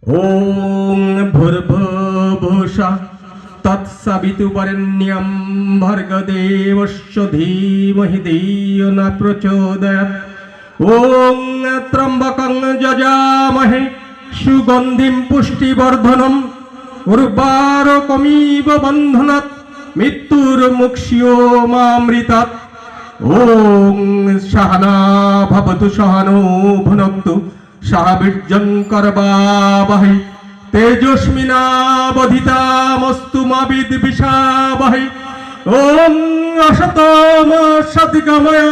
ओम भूर्भुवः तत्सवितुर्वरेण्यं भर्गदेवस्य धीमहि धियो न प्रचोदयात्। ओम त्र्यंबकं यजामहे सुगंधिं पुष्टिवर्धनम् उर्वारुकमिव बन्धनात् मृत्युर्मुक्ष्योमामृतात्। ओम सहना भवतु सहनो भुनक्तु सह वीर्यं करवावहै तेजस्विनावधीतमस्तु मा विद्विषावहै। ओम असतोमा सद्गमय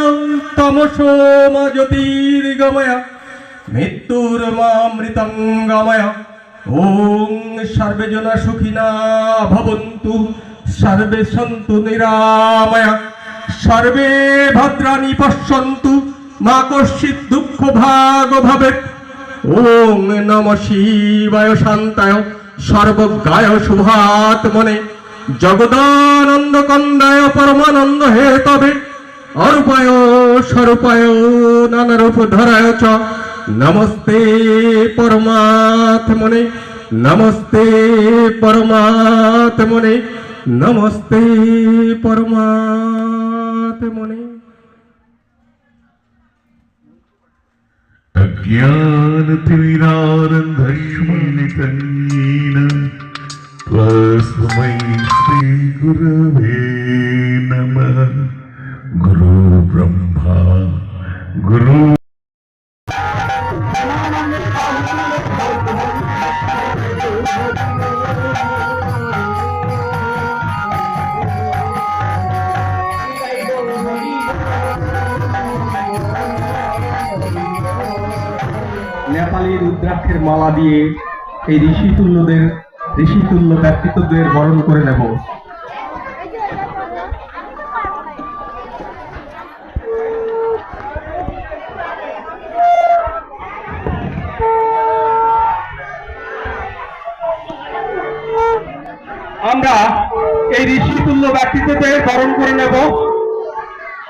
तमसो मा ज्योतिर्गमय मृत्युर्मामृतं गमय। ओम सर्वे जना सुखिना भवन्तु सर्वे सन्तु निरामया सर्वे भद्राणि पश्यन्तु मा कश्चित् दुःख भाग भवेत्। ओम नमः शिवाय शान्ताय सर्वज्ञाय शुभात्मने जगदानंद कंदाय परमानंद हेतवे अरूपाय स्वरूपाय नानारूपधराय च नमस्ते परमात्मने नमस्ते परमात्मने नमस्ते परमात्मने। अज्ञानतिमिरान्धश्मीलितन्येन तस्मै श्रीगुरवे नमः। गुरु ब्रह्मा गुरु नेपाली रुद्राक्षের মালা দিয়ে এই ঋষিতুল্য ব্যক্তিত্বদের বরণ করে নেব। আমরা এই ঋষিতুল্য ব্যক্তিত্বদের বরণ করে নেব।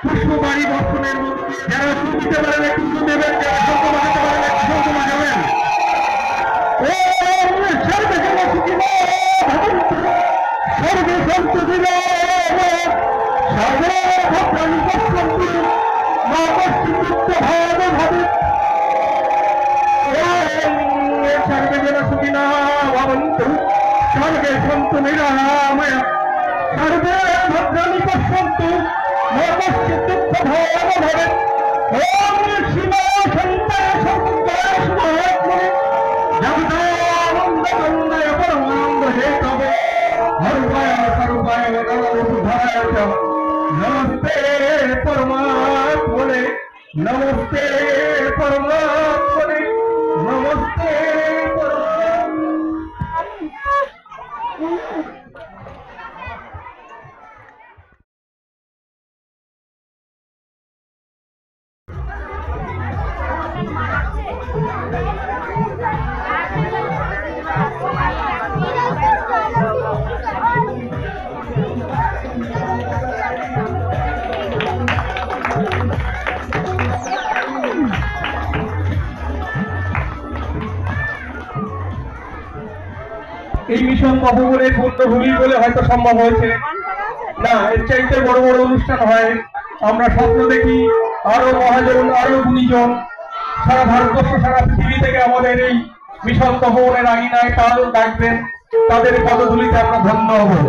পুষ্পবাড়ি বর্ষণের মধ্যে যারা শুনতে পারেন একটু দেবেন, যারা শঙ্খ বাজাতে পারেন একটু শঙ্খ বাজাবেন। সর্বে জনা সুখিনো ভবন্তু সর্বে সন্তু নিরাময়া সর্বে ভদ্রাণি পশ্যন্তু মা কশ্চিৎ দুঃখ ভাগ ভবেৎ। সর্বে জনা সুখিনো ভবন্তু সর্বে সন্তু নিরাময়া সর্বে ভদ্রাণি পশ্যন্তু মা কশ্চিৎ দুঃখ ভাগ ভবেৎ। ওম শিবায় শান্তায় সর্বজ্ঞায় শুভাত্মনে জগদানন্দকান্দায় পরমানন্দ হেতবে অরূপায় স্বরূপায় নানারূপধরায় চ নমস্তে परमात्मने नमस्ते परमात्मने नमस्ते এই মিশন নবগণের পূর্ণভূমি বলে হয়তো সম্ভব হয়েছে না, এর চাইতে বড় বড় অনুষ্ঠান হয়। আমরা স্বপ্ন দেখি আরো মহাজন আরো গুণীজন সারা ভারতবর্ষ সারা পৃথিবী থেকে আমাদের এই মিশন নবগণের আঙিনায় কাল ডাকবেন, তাদের পদধূলিতে আমরা ধন্য হব।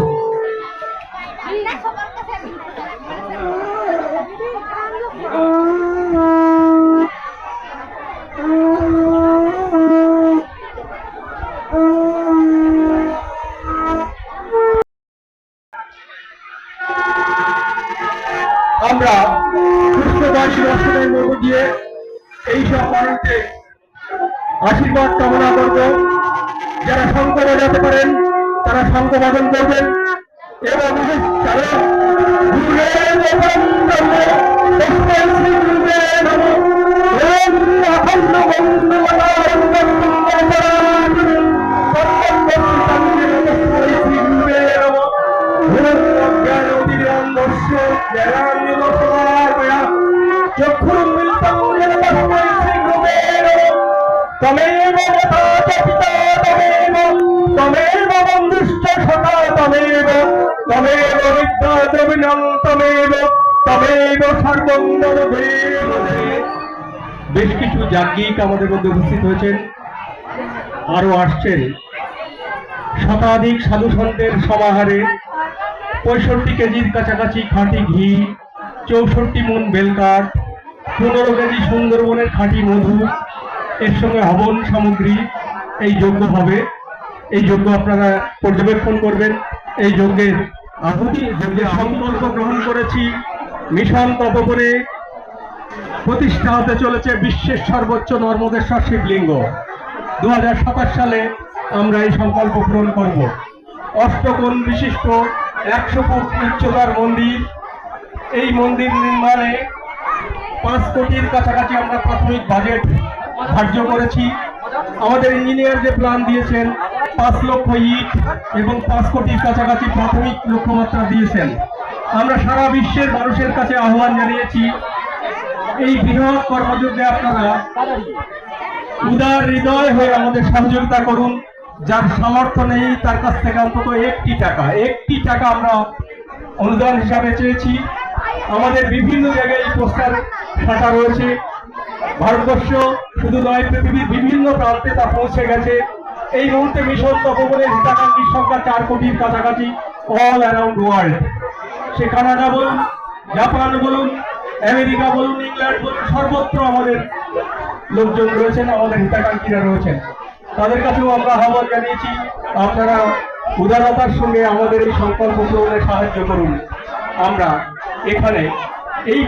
আমরা পুষ্পবাড়ি দর্শনের মধ্য দিয়ে এইসব মানুষকে আশীর্বাদ কামনা করব। যারা শঙ্খ বাজাতে পারেন তারা শঙ্খ বাদন করবেন এবং तमेव पिता তমেব বন্ধুশ্চ সদা তমেব তমেব বিদ্যা দ্রবিণং তমেব তমেব সর্বং মম দেব দেব। বেশ কিছু যাজ্ঞিক আমাদের মধ্যে উপস্থিত হয়েছেন, আরো আসছেন। শতাধিক সাধু সন্তের সমাহারে 65 কেজির কাছাকাছি খাঁটি ঘি, 64 মণ বেলকাঠ, 15 কেজি সুন্দরবনের খাঁটি মধু, এর সঙ্গে হবন সামগ্রী এই যজ্ঞ হবে। এই যজ্ঞ আপনারা পর্যবেক্ষণ করবেন। এই যজ্ঞের আহুতি যজ্ঞের সংকল্প গ্রহণ করেছি। মিশন তপোবনে প্রতিষ্ঠা হতে চলেছে বিশ্বের সর্বোচ্চ নর্মদেশ্বর শিবলিঙ্গ। 2027 সালে আমরা এই সংকল্প পূরণ করব। অষ্টকোণ বিশিষ্ট 100 ফুট উচ্চতার মন্দির। এই মন্দির নির্মাণে 5 কোটির কাছাকাছি আমরা প্রাথমিক বাজেট ধার্য করেছি। আমাদের ইঞ্জিনিয়ার যে প্ল্যান দিয়েছেন 5 লক্ষ ইট এবং 5 কোটির কাছাকাছি প্রাথমিক লক্ষ্যমাত্রা দিয়েছেন। আমরা সারা বিশ্বের মানুষের কাছে আহ্বান জানিয়েছি, এই বৃহৎ কর্মযজ্ঞে আপনারা উদার হৃদয় হয়ে আমাদের সহযোগিতা করুন। যার সামর্থ্য নেই তার কাছ থেকে অন্তত একটি টাকা আমরা অনুদান হিসাবে চেয়েছি। আমাদের বিভিন্ন জায়গায় পোস্টার ছাটা রয়েছে। ভারতবর্ষ শুধু নয়, পৃথিবীর বিভিন্ন প্রান্তে তা পৌঁছে গেছে। এই মুহূর্তে মিশন তপোবনের হিতাকাঙ্ক্ষীর সংখ্যা 4 কোটির কাছাকাছি অল অ্যারাউন্ড ওয়ার্ল্ড। সে কানাডা বলুন, জাপান বলুন, আমেরিকা বলুন, ইংল্যান্ড বলুন, সর্বত্র আমাদের লোকজন রয়েছেন, আমাদের হিতাকাঙ্ক্ষীরা রয়েছেন। তাদের কাছেও আমরা আহ্বান জানিয়েছি, আপনারা উদারতার সঙ্গে আমাদের এই সংকল্প পূরণে সাহায্য করুন। আমরা এখানে এই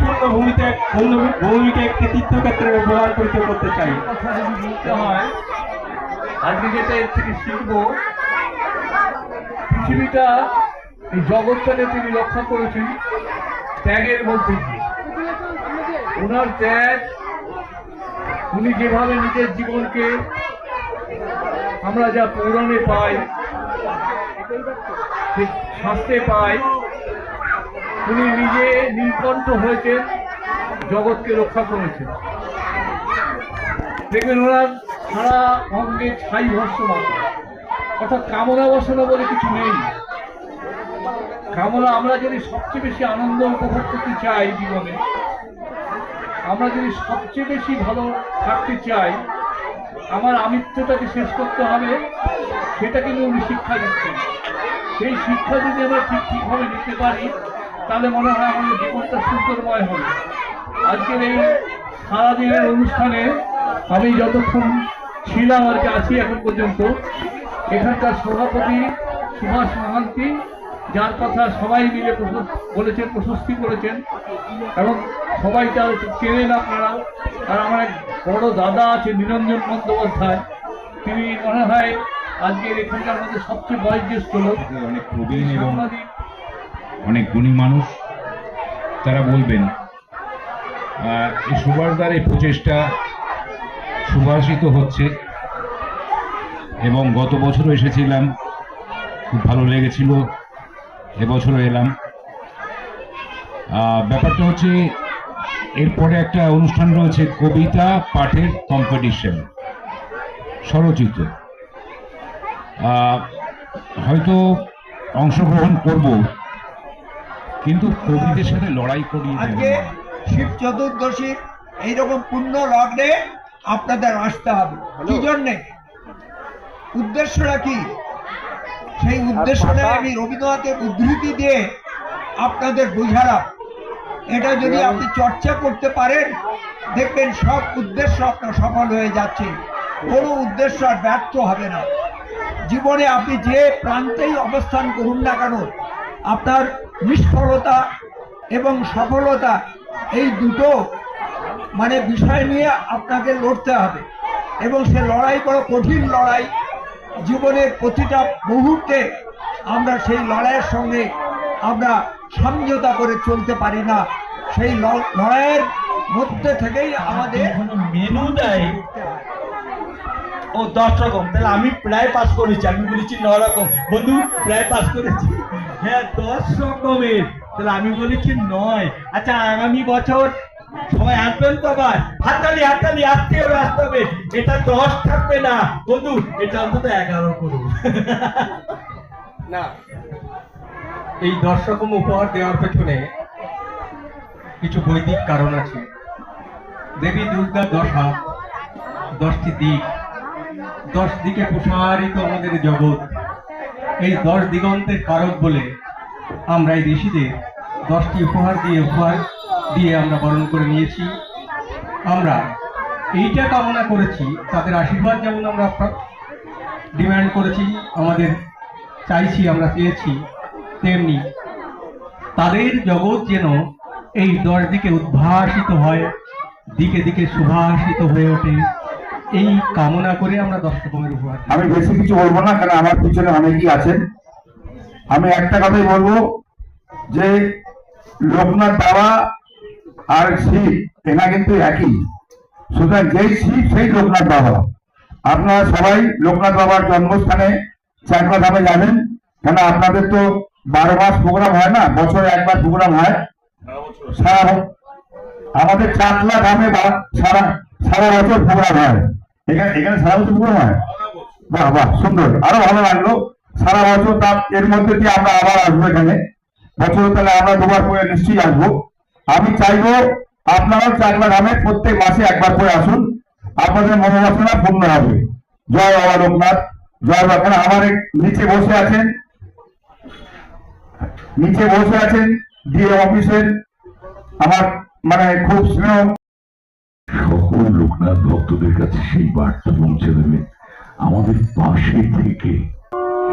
ভূমিকে একটি তীর্থক্ষেত্রে রূপান্তরিত করতে চাই। আজকে যেটা এর থেকে শিখবো, পৃথিবীটা এই জগৎটাকে তিনি রক্ষা করেছেন ত্যাগের মধ্যে দিয়ে। ওনার ত্যাগ, উনি যেভাবে নিজের জীবনকে আমরা যা পুরাণে পাই, শাস্ত্রে পাই, উনি নিজে নীলকণ্ঠ হয়েছেন, জগৎকে রক্ষা করেছেন। দেখবেন ওনার সারা অঙ্গে ছাই ভস্যমান, অর্থাৎ কামনা বাসনা বলে কিছু নেই। কামনা, আমরা যদি সবচেয়ে বেশি আনন্দ উপভোগ করতে চাই জীবনে, আমরা যদি সবচেয়ে বেশি ভালো থাকতে চাই, আমার আমিত্বটাকে শেষ করতে হবে, সেটা কিন্তু উনি শিক্ষা দিচ্ছেন। সেই শিক্ষা যদি আমরা ঠিকভাবে নিতে পারি, তাহলে মনে হয় আমাদের জীবনটা সুন্দরময় হবে। আজকের এই সারাদিনের অনুষ্ঠানে আমি যতক্ষণ ছিলাম আর কি আছি এখন পর্যন্ত, এখানকার সভাপতি সুভাষ মহান্তি, যার কথা সবাই মিলে বলেছেন, প্রশস্তি করেছেন এবং সবাই তার চেনেন আপনারা। আর আমার এক বড় দাদা আছে নিরঞ্জন বন্দ্যোপাধ্যায়, তিনি মনে হয় আজকের এখানকার মধ্যে সবচেয়ে বয়োজ্যেষ্ঠ লোক, অনেক প্রবীণ এবং অনেক গুণী মানুষ। তারা বলবেন এই সুভাষদার এই প্রচেষ্টা সুভাষিত হচ্ছে এবং গত বছরও এসেছিলাম, খুব ভালো লেগেছিল, এবছরও এলাম। ব্যাপারটা হচ্ছে এরপরে একটা অনুষ্ঠান রয়েছে, কবিতা পাঠের কম্পিটিশন, স্বরচিত। হয়তো অংশগ্রহণ করব, কিন্তু কবিদের সাথে লড়াই করিয়ে আজকে শিব চতুর্দশীর এইরকম পুণ্য লগ্নে আপনাদের আসতে হবে। কি জন্যে? উদ্দেশ্যটা কি? সেই উদ্দেশ্যটা আমি রবীন্দ্রনাথের উদ্ধৃতি দিয়ে আপনাদের বুঝালাম। এটা যদি আপনি চর্চা করতে পারেন, দেখবেন সব উদ্দেশ্য আপনার সফল হয়ে যাচ্ছে, কোনো উদ্দেশ্য আর ব্যর্থ হবে না। জীবনে আপনি যে প্রান্তেই অবস্থান করুন না কেন, আপনার নিষ্ফলতা এবং সফলতা এই দুটো বিষয় নিয়ে আপনাকে লড়তে হবে। এবং সে লড়াই বড় কঠিন লড়াই। জীবনের প্রতিটা মুহূর্তে আমরা সেই লড়াইয়ের সঙ্গে আমরা সমঝোতা করে চলতে পারি না। সেই লড়াইয়ের মধ্যে থেকেই আমাদের মেনু দেয় ও 10 রকম, তাহলে আমি প্রায় পাস করেছি। আমি বলেছি 9 রকম, বন্ধু প্রায় পাস করেছি। হ্যাঁ 10 রকমের, তাহলে আমি বলেছি 9। আচ্ছা আগামী বছর সবাই আসবেন তো আবার হাততালি হাততালি আসতে হবে আসতে হবে। এটা 10 থাকবে না বন্ধু, এটা অন্তত 11 করুন। না, এই 10 রকম উপহার দেওয়ার পেছনে কিছু বৈদিক কারণ আছে। দেবী দুর্গা 10 হাত, 10টি দিক, 10 দিকে প্রসারিত আমাদের জগৎ। এই 10 দিগন্তের কারক বলে আমরা এই ঋষিদের 10টি উপহার দিয়ে আমরা বরণ করে নিয়েছি। আমরা এইটা কামনা করেছি, তাদের আশীর্বাদ যেমন আমরা ডিমান্ড করেছি, আমাদের চাইছি, আমরা চেয়েছি, তেমনি তাদের জগৎ যেন এই 10 দিকে উদ্ভাসিত হয়, দিকে দিকে সুভাষিত হয়ে ওঠে, এই কামনা করে আমরা 10 রকমের উপহার দিই। আমি বেশি কিছু বলবো না, কারণ আমার পিছনে অনেকেই আছেন। আমি একটা কথাই বলবো যে লোকনাথ বাবা আর শিব এনা কিন্তু একই, সুতরাং যেই শিব সেই লোকনাথ বাবা। আপনারা সবাই লোকনাথ বাবার জন্মস্থানে চাকলা ধামে যাবেন, কেন আপনাদের তো 12 মাস প্রোগ্রাম হয় না, বছরে একবার প্রোগ্রাম হয়। সারা আমাদের চাকলা ধামে সারা বছর প্রোগ্রাম হয়। এখানে সারা বছর প্রোগ্রাম হয়। বাহ বাহ, সুন্দর, আরো ভালো লাগলো। সারা বছর তার এর মধ্যে দিয়ে আমরা আবার আসবো এখানে বছর, তাহলে আমরা 2বার করে নিশ্চয়ই আসবো। আমি চাইবো আপনারাও চাকলা ধামে প্রত্যেক মাসে একবার করে আসুন, আপনাদের মনোবাসনা পূর্ণ হবে। জয় বাবা লোকনাথ, জয় বাবা। কেন আমার নিচে বসে আছেন ডিএ অফিসের আমার মানে খুব স্নেহ। সকল লোকনাথ ভক্তদের কাছে সেই বার্তা পৌঁছে দেবে আমাদের পাশে থেকে।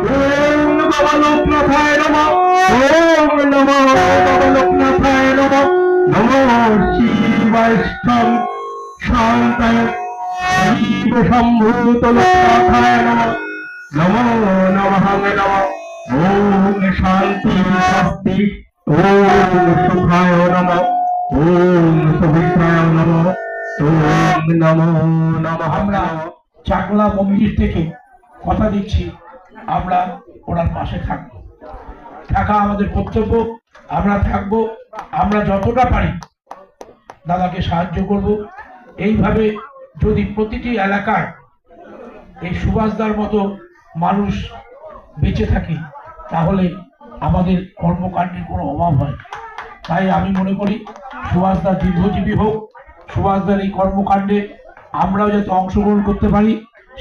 ওম বাবা লোকনাথায় নমঃ, ওম নমো বাবা লোকনাথায় নমঃ, নমো শিবায় শান্তায় শিব সম্ভূত লোকনাথায় নমঃ, নমো নমঃ নমঃ। ওম শান্তি স্বস্তি, ওম সুখায় নমঃ, ওম সুভিত্রায় নমঃ, ওম নমো নমঃ। আমরা চাকলা মন্দির থেকে কথা দিচ্ছি, আমরা ওনার পাশে থাকবো, থাকা আমাদের কর্তব্য। আমরা থাকবো, আমরা যতটা পারি দাদাকে সাহায্য করব। এইভাবে যদি প্রতিটি এলাকায় এই সুভাষদার মতো মানুষ বেঁচে থাকি, তাহলে আমাদের কর্মকাণ্ডের কোনো অভাব হয়। তাই আমি মনে করি সুভাষদা দীর্ঘজীবী হোক, সুভাষদার এই কর্মকাণ্ডে আমরাও যাতে অংশগ্রহণ করতে পারি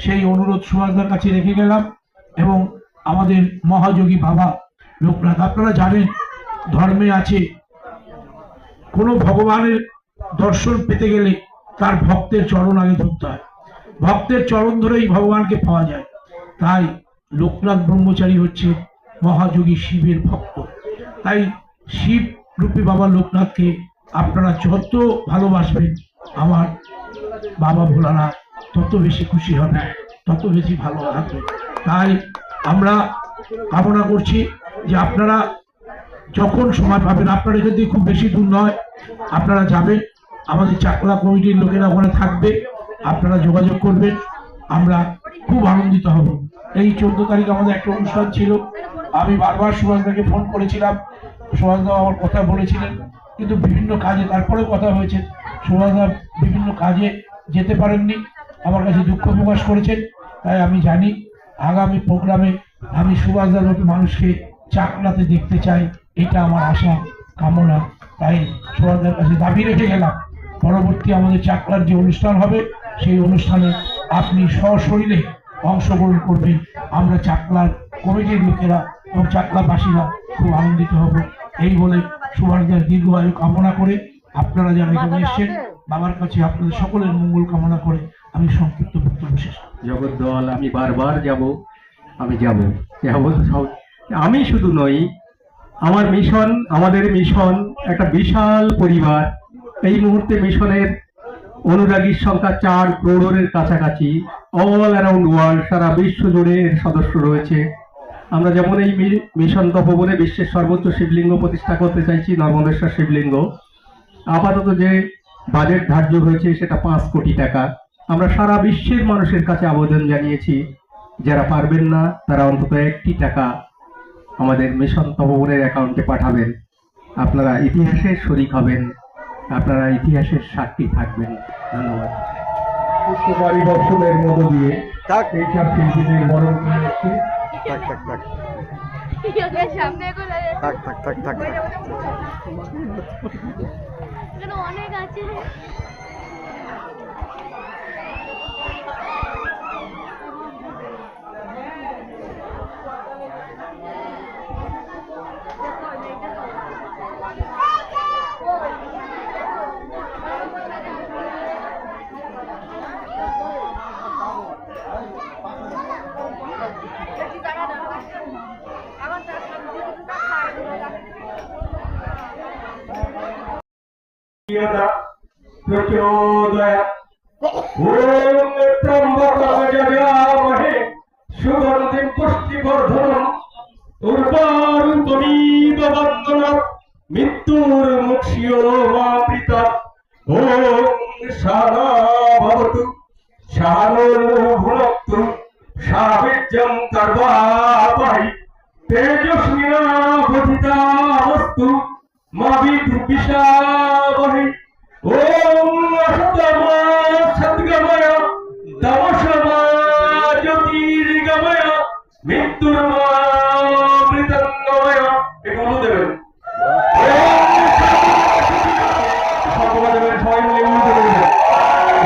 সেই অনুরোধ সুভাষদার কাছে রেখে গেলাম। এবং আমাদের মহাযোগী বাবা লোকনাথ, আপনারা জানেন ধর্মে আছে কোনো ভগবানের দর্শন পেতে গেলে তার ভক্তের চরণ আগে ধরতে হয়, ভক্তের চরণ ধরেই ভগবানকে পাওয়া যায়। তাই লোকনাথ ব্রহ্মচারী হচ্ছে মহাযোগী শিবের ভক্ত। তাই শিব রূপী বাবা লোকনাথকে আপনারা যত ভালোবাসবেন, আমার বাবা ভোলানাথ তত বেশি খুশি হবে, তত বেশি ভালো থাকবে। তাই আমরা কামনা করছি যে আপনারা যখন সময় পাবেন, আপনারা এখান থেকে খুব বেশি দূর নয়, আপনারা যাবেন, আমাদের চাকলা কমিটির লোকেরা ওখানে থাকবে, আপনারা যোগাযোগ করবেন, আমরা খুব আনন্দিত হব। এই 14 তারিখ আমাদের একটা অনুষ্ঠান ছিল, আমি বারবার সুভাষদাকে ফোন করেছিলাম, সুভাষদা আমার কথা বলেছিলেন, কিন্তু বিভিন্ন কাজে, তারপরে কথা হয়েছে, সুভাষদা বিভিন্ন কাজে যেতে পারেননি, আমার কাছে দুঃখ প্রকাশ করেছেন। তাই আমি জানি আগামী প্রোগ্রামে আমি সুভাষদার মতো মানুষকে চাকলাতে দেখতে চাই, এটা আমার আশা কামনা। তাই সুভাষদার কাছে দাবি রেখে গেলাম, পরবর্তী আমাদের চাকলার যে অনুষ্ঠান হবে সেই অনুষ্ঠানে আপনি সশরীরে অংশগ্রহণ করবেন। আমরা চাকলার কমিটির লোকেরা এবং চাকলাবাসীরা খুব আনন্দিত হব। এই বলে সুভাষদার দীর্ঘ আয়ু কামনা করে, আপনারা যারা এখানে এসছেন বাবার কাছে আপনাদের সকলের মঙ্গল কামনা করে আমি সংক্ষিপ্ত বক্তব্য শেষ। জগদ্দল, আমি বারবার যাব, আমি শুধু নই, আমার মিশন, আমাদের মিশন একটা বিশাল পরিবার। এই মুহূর্তে মিশনের অনুরাগীর সংখ্যা 4 করোড়ের কাছাকাছি, অল অ্যারাউন্ড ওয়ার্ল্ড, সারা বিশ্ব জুড়ে এর সদস্য রয়েছে। আমরা যেমন এই মিশন তপবনে বিশ্বের সর্বোচ্চ শিবলিঙ্গ প্রতিষ্ঠা করতে চাইছি, নর্মদেশ্বর শিবলিঙ্গ। আপাতত যে বাজেট ধার্য হয়েছে সেটা 5 কোটি টাকা। আমরা সারা বিশ্বের মানুষের কাছে আবেদন জানিয়েছি, যারা পারবেন না তারা অন্তত 1টি টাকা আমাদের মিশন তপবনের অ্যাকাউন্টে পাঠাবেন। আপনারা ইতিহাসের শরিক হবেন, আপনারা ইতিহাসের সাক্ষী থাকবেন। ধন্যবাদ। পুষ্পবাড়ি দর্শনের মধ্য দিয়ে এইসব শিল্পীদের বরণ করে এসেছি। অনেক আছে। প্রচোদয়াৎ। ওম ত্র্যম্বকামহে সুগন্ধিং পুষ্টিবর্ধনম উর্বারুকমিব বন্দনাৎ মৃত্যুর্মুক্ষ্যোমামৃতাৎ। ওম শানা ভবতু শানো ভুনক্তু শাবীর্যং কর্বাবহৈ তেজস্বিনাবধিতামস্তু মা বিদ্বিষাবহৈ। ওম অষ্টমা সদ্গময় তমসমা জ্যোতির্গময় মৃত্যুর্মা মৃতঙ্গময়। এগুলো দেবেন সবাই মিলে উল্টো দেবেন।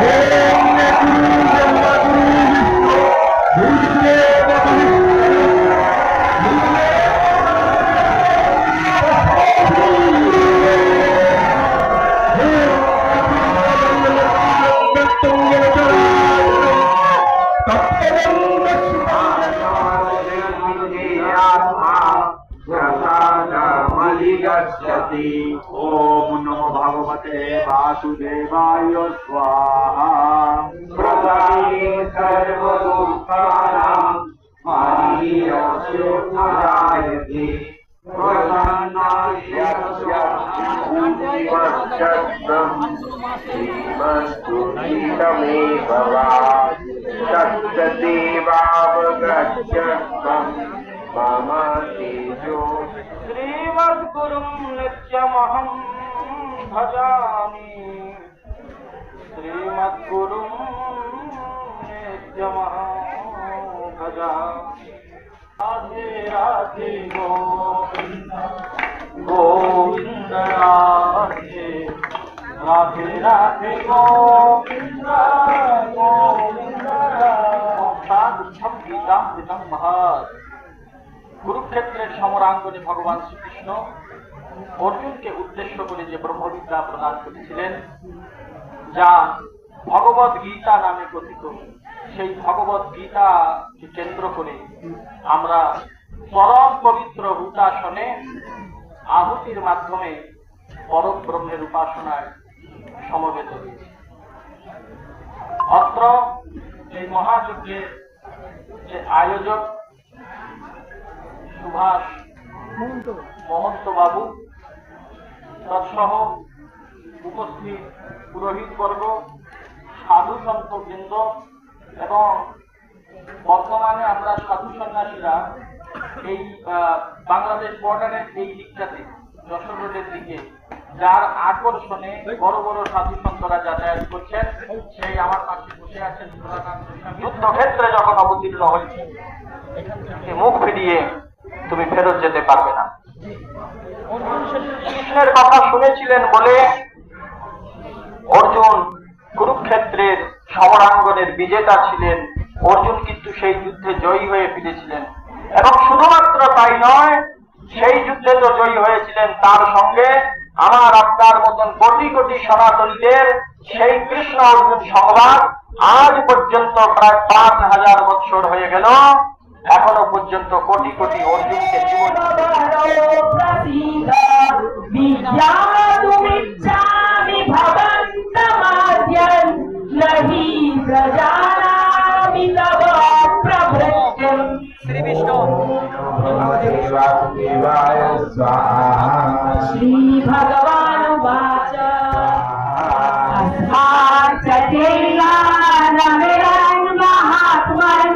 ওম গুরু ব্রহ্মা গুরু বিষ্ণু গুরুদেব ओम नमो भगवते वासुदेवाय स्वाहा। प्रदाये सर्वदुःखानां मानियस्योद्धारयते प्रसन्नाय जीवश्चक्रं श्रीमस्तु गीतमेव वा सत्यदेवावगच्छक्रं मम तेजो। श्रीमद्गुरुं नित्यमहं भजामि। श्रीमद्गुरुं नित्यमहं भजामि। राधे राधे गोविंद गोविंद राधे राधे राधे गोविंद गोविंद गीतामृतं महत्। কুরুক্ষেত্রের সমরাঙ্গনে ভগবান শ্রীকৃষ্ণ অর্জুনকে উদ্দেশ্য করে যে ব্রহ্মবিদ্যা প্রদান করেছিলেন, যা ভগবত গীতা নামে কথিত, সেই ভগবত গীতাকে কেন্দ্র করে আমরা পরম পবিত্র হুতাসনে আহুতির মাধ্যমে পরম ব্রহ্মের উপাসনায় সমবেত হয়েছি। অত্র এই মহাযজ্ঞের যে আয়োজক সুভাষ মহন্ত বাবু তৎসহ উপস্থিত পুরোহিত বর্গ, সাধু সন্ত বৃন্দ এবং বর্তমানে আমরা সাধু সন্ন্যাসীরা এই বাংলাদেশ বর্ডারের এই দিকটাতে যশোর রোডের দিকে যার আকর্ষণে বড় বড় সাধু সন্তরা যাতায়াত করছেন, সেই আমার পাশে বসে আছেন যুদ্ধক্ষেত্রে যখন অবতীর্ণ হয়েছে এখান থেকে মুখ ফিরিয়ে তুমি ফেরত যেতে পারবে না। কৃষ্ণের কথা শুনেছিলেন বলে অর্জুন কুরুক্ষেত্রের সমরাঙ্গনের বিজেতা ছিলেন। অর্জুন কিন্তু সেই যুদ্ধে জয়ী হয়ে ফিরেছিলেন এবং শুধুমাত্র তাই নয়, সেই যুদ্ধে তো জয়ী হয়েছিলেন, তার সঙ্গে আমার আপনার মতন কোটি কোটি সনাতনীদের সেই কৃষ্ণ অর্জুন সংবাদ আজ পর্যন্ত প্রায় 5000 বছর হয়ে গেল, এখনো পর্যন্ত কোটি কোটি অর্জুনকে জীবন শ্রী বিষ্ণু श्री भगवान वाच महात्मन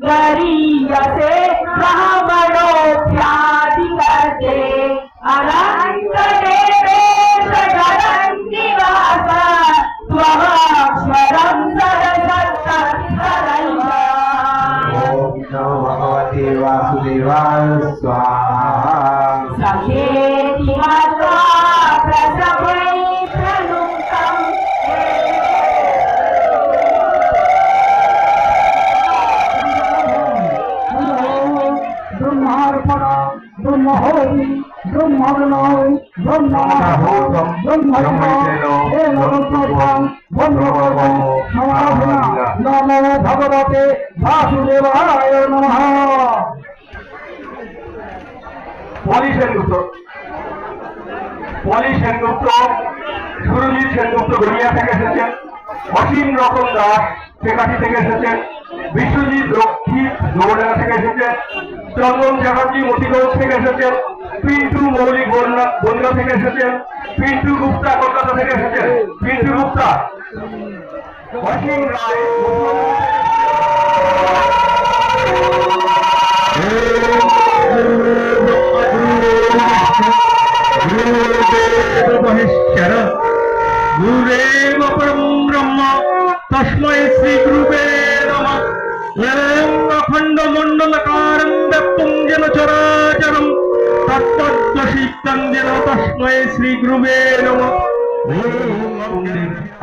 गरीयसे ब्राह्मणोऽप्यादिकर्ते अनंत देवेश जगन्निवास भगवते वासुदेवाय स्वाहा सखेति मत्वा प्रसभै प्रलुप्तम् ब्रह्मार्पण ब्रह्महोरि ब्रह्मणय ब्रह्माहूतं नमो भगवते वासुदेवाय नमः। পলি সেনগুপ্ত সুরজিৎ সেনগুপ্ত গড়িয়া থেকে এসেছেন, অসীম রতন দাস টেকাটি থেকে এসেছেন, বিশ্বজিৎ রক্ষিত দৌড়ানা থেকে এসেছেন, চন্দন চ্যাটার্জি মতিগঞ্জ থেকে এসেছেন, পিন্টু মৌলিক বনগা থেকে এসেছেন, পিন্টু গুপ্তা কলকাতা থেকে এসেছেন, পিন্টু গুপ্তা, অসীম রায় गुरुदेव परम ब्रह्म तस्मै श्री गुरुवे नमः। एवं अखंड मंडलकारं व्याप्तं येन चराचरं तत्तद्दर्शितं येन तस्मै श्री गुरुवे नमः।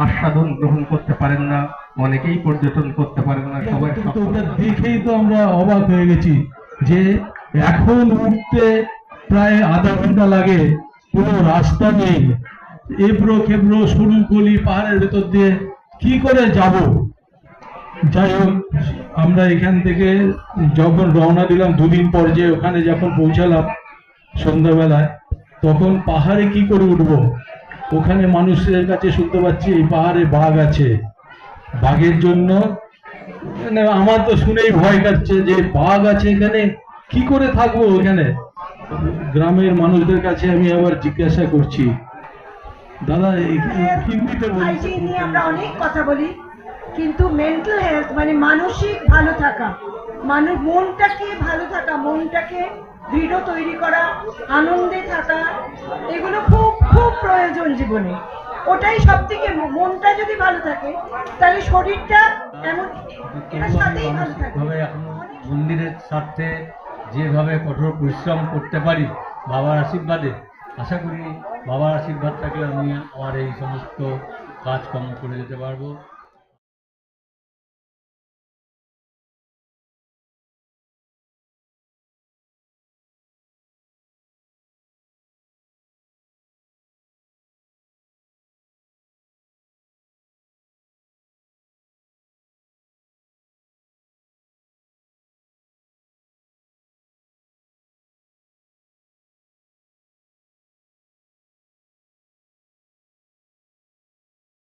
আস্বাদন গ্রহণ করতে পারেন না, অনেকেই পর্যটন করতে পারেন না, সবাই ওটা দেখেই তো আমরা অবাক হয়ে গেছি যে এখন উঠতে প্রায় আধা ঘন্টা লাগে, কোনো রাস্তা নেই, এবড়ো খেবড়ো সরু গলি পাহাড়ের ভেতর দিয়ে কি করে যাব। যাই হোক, আমরা এখান থেকে যখন রওনা দিলাম দুদিন পর, যে ওখানে যখন পৌঁছালাম সন্ধ্যাবেলায়, তখন পাহাড়ে কি করে উঠবো। ওখানে মানুষের কাছে শুনতে পাচ্ছি এই পাহাড়ে বাঘ আছে, বাঘের জন্য মানে আমার তো শুনেই ভয় কাটছে যে বাঘ আছে এখানে, কি করে থাকবো ওখানে। গ্রামের মানুষদের কাছে আমি আবার জিজ্ঞাসা করছি, দাদা হিন্দিতে হাইজিন নিয়ে আমরা অনেক কথা বলি, কিন্তু মেন্টাল হেলথ মানে মানসিক ভালো থাকা, মনটাকে ভালো থাকা, মনটাকে দৃঢ় তৈরি করা, আনন্দে থাকা, এগুলো খুব খুব প্রয়োজন জীবনে। ওটাই সব থেকে, মনটা যদি ভালো থাকে তাহলে শরীরটা এমন এটার সাথেই ভালো থাকে। মন্দিরের স্বার্থে যেভাবে কঠোর পরিশ্রম করতে পারি বাবার আশীর্বাদে, আশা করি বাবার আশীর্বাদ থাকলে আমি আমার এই সমস্ত কাজকর্ম করে যেতে পারবো।